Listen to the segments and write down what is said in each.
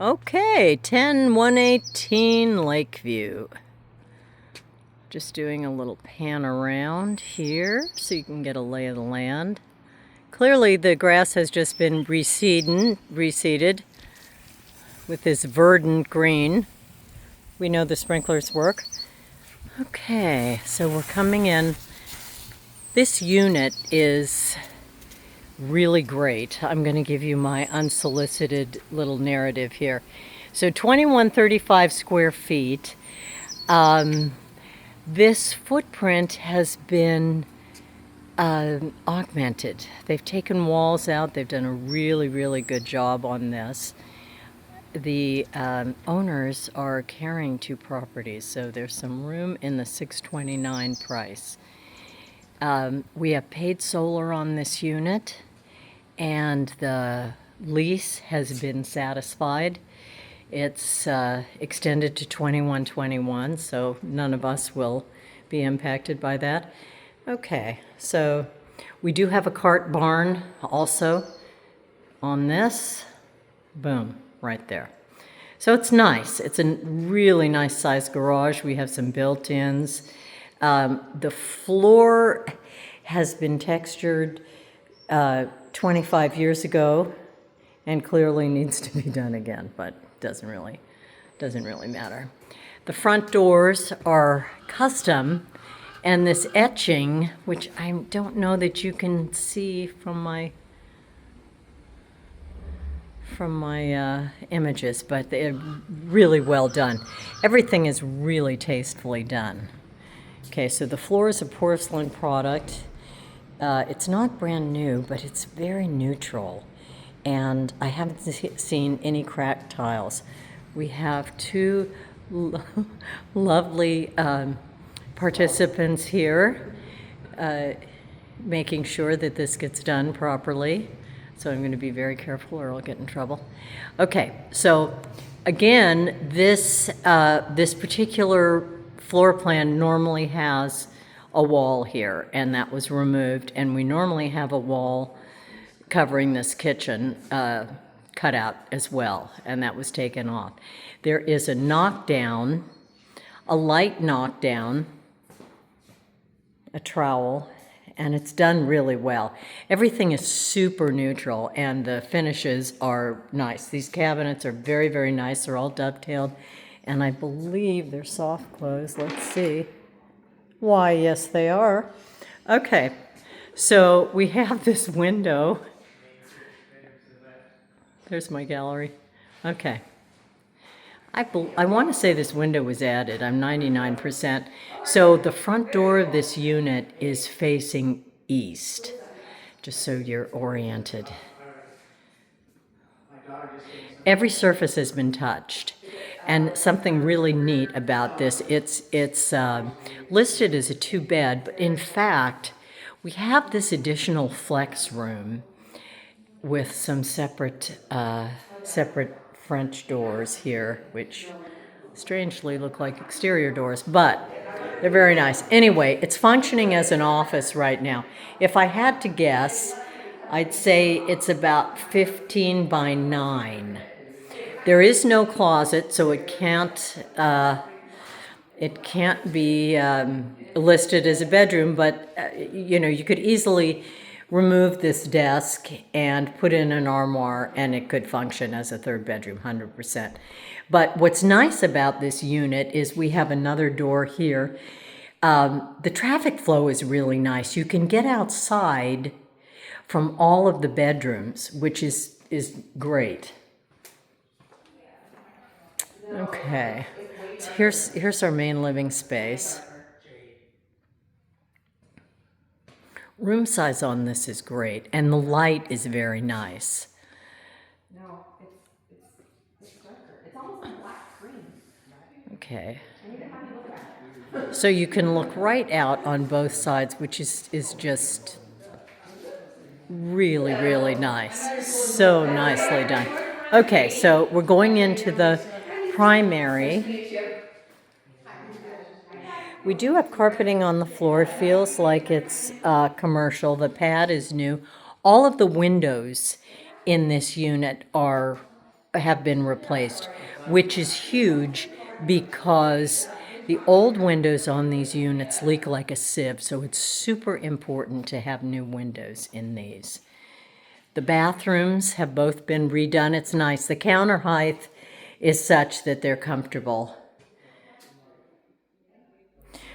Okay, 10118 Lakeview. Just doing a little pan around here so you can get a lay of the land. Clearly the grass has just been reseeded with this verdant green. We know the sprinklers work. Okay, so we're coming in. This unit is really great. I'm going to give you my unsolicited little narrative here. So 2135 square feet. This footprint has been augmented. They've taken walls out. They've done a really, really good job on this. The owners are carrying 2 properties, so there's some room in the $629 price. We have paid solar on this unit, and the lease has been satisfied. It's extended to 2121, so none of us will be impacted by that. Okay, so we do have a cart barn also on this. Boom, right there. So it's nice. It's a really nice sized garage. We have some built-ins. The floor has been textured 25 years ago and clearly needs to be done again, but doesn't really matter. The front doors are custom, and this etching, which I don't know that you can see from my images, but they're really well done. Everything is really tastefully done. Okay, so the floor is a porcelain product. It's not brand new, but it's very neutral, and I haven't seen any cracked tiles. We have 2 lovely participants here making sure that this gets done properly. So I'm going to be very careful or I'll get in trouble. Okay, so again, this particular floor plan normally has a wall here, and that was removed, and we normally have a wall covering this kitchen cut out as well, and that was taken off. There is a knockdown, a light knockdown, a trowel, and it's done really well. Everything is super neutral, and the finishes are nice. These cabinets are very, very nice. They're all dovetailed, and I believe they're soft close. Let's see. Why, yes, they are. Okay, so we have this window. There's my gallery. Okay. I want to say this window was added. I'm 99%. So the front door of this unit is facing east, just so you're oriented. Every surface has been touched. And something really neat about this, it's listed as a 2-bed, but in fact, we have this additional flex room with some separate French doors here, which strangely look like exterior doors, but they're very nice. Anyway, it's functioning as an office right now. If I had to guess, I'd say it's about 15 by 9. There is no closet, so it can't be listed as a bedroom, but you could easily remove this desk and put in an armoire, and it could function as a 3rd bedroom, 100%. But what's nice about this unit is we have another door here. The traffic flow is really nice. You can get outside from all of the bedrooms, which is great. Okay, so here's our main living space. Room size on this is great, and the light is very nice. No, it's darker. It's almost like black screen. Okay. So you can look right out on both sides, which is just really, really nice. So nicely done. Okay, so we're going into the primary. We do have carpeting on the floor. It feels like it's commercial. The pad is new. All of the windows in this unit are have been replaced, which is huge because the old windows on these units leak like a sieve, so it's super important to have new windows in these. The bathrooms have both been redone. It's nice. The counter height is such that they're comfortable.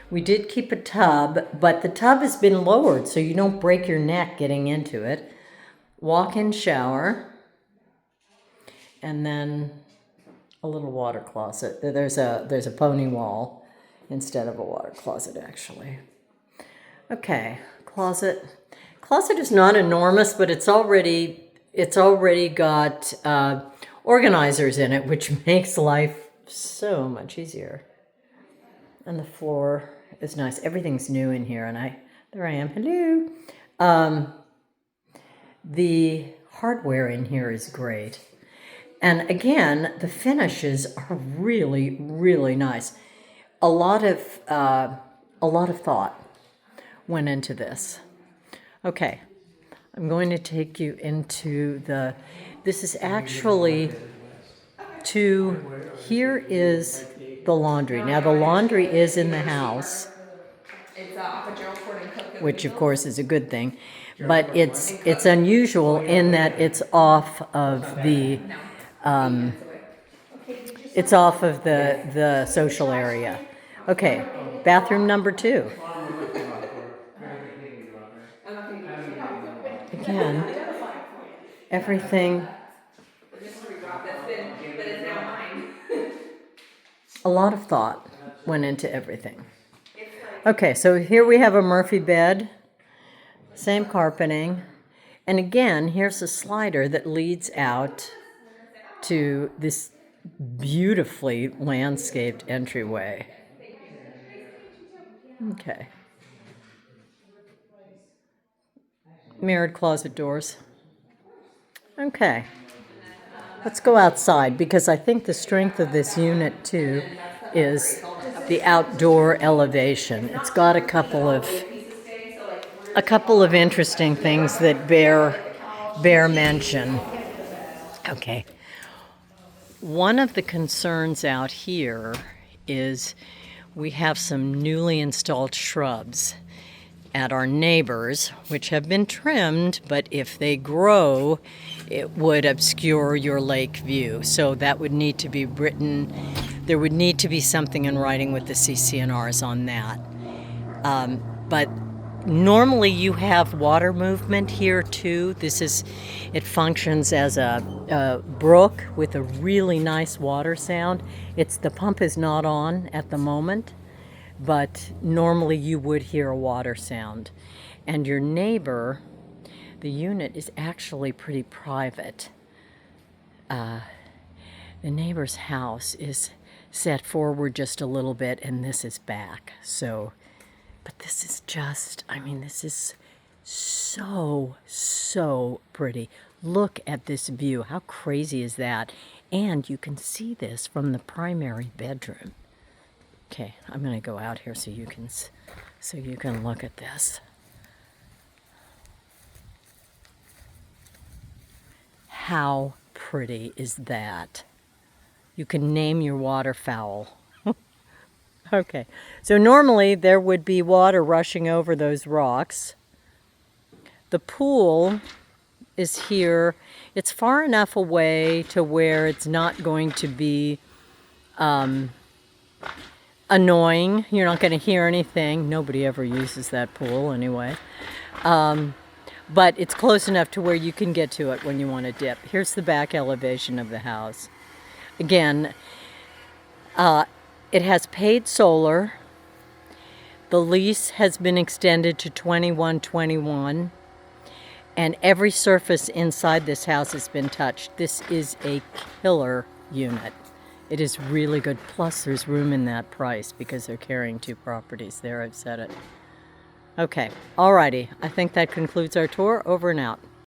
We did keep a tub, but the tub has been lowered so you don't break your neck getting into it. Walk-in shower. And then a little water closet. There's a pony wall instead of a water closet, actually. Okay, closet. Closet is not enormous, but it's already got organizers in it, which makes life so much easier. And the floor is nice. Everything's new in here, and there I am. Hello. The hardware in here is great. And again, the finishes are really, really nice. A lot of thought went into this. Okay, I'm going to take you into this is actually here is the laundry. Now the laundry is in the house, which of course is a good thing, but it's unusual in that it's off of the social area. Okay, bathroom number 2. Again, everything. A lot of thought went into everything. Okay, so here we have a Murphy bed, same carpeting, and again, here's a slider that leads out to this beautifully landscaped entryway. Okay. Mirrored closet doors. Okay. Let's go outside because I think the strength of this unit too is the outdoor elevation. It's got a couple of interesting things that bear mention. Okay. One of the concerns out here is we have some newly installed shrubs at our neighbors, which have been trimmed, but if they grow, it would obscure your lake view. So that would need to be written. There would need to be something in writing with the CCNRs on that. But normally you have water movement here too. It functions as a brook with a really nice water sound. The pump is not on at the moment, but normally you would hear a water sound. And your neighbor, the unit is actually pretty private. The neighbor's house is set forward just a little bit, and this is back. So, but this is this is so, so pretty. Look at this view. How crazy is that? And you can see this from the primary bedroom. Okay, I'm going to go out here so you can look at this. How pretty is that? You can name your waterfowl. Okay, so normally there would be water rushing over those rocks. The pool is here. It's far enough away to where it's not going to be annoying. You're not going to hear anything. Nobody ever uses that pool anyway. But it's close enough to where you can get to it when you want to dip. Here's the back elevation of the house. Again, it has paid solar. The lease has been extended to 21/21. And every surface inside this house has been touched. This is a killer unit. It is really good. Plus, there's room in that price because they're carrying 2 properties there. I've said it. Okay, alrighty. I think that concludes our tour. Over and out.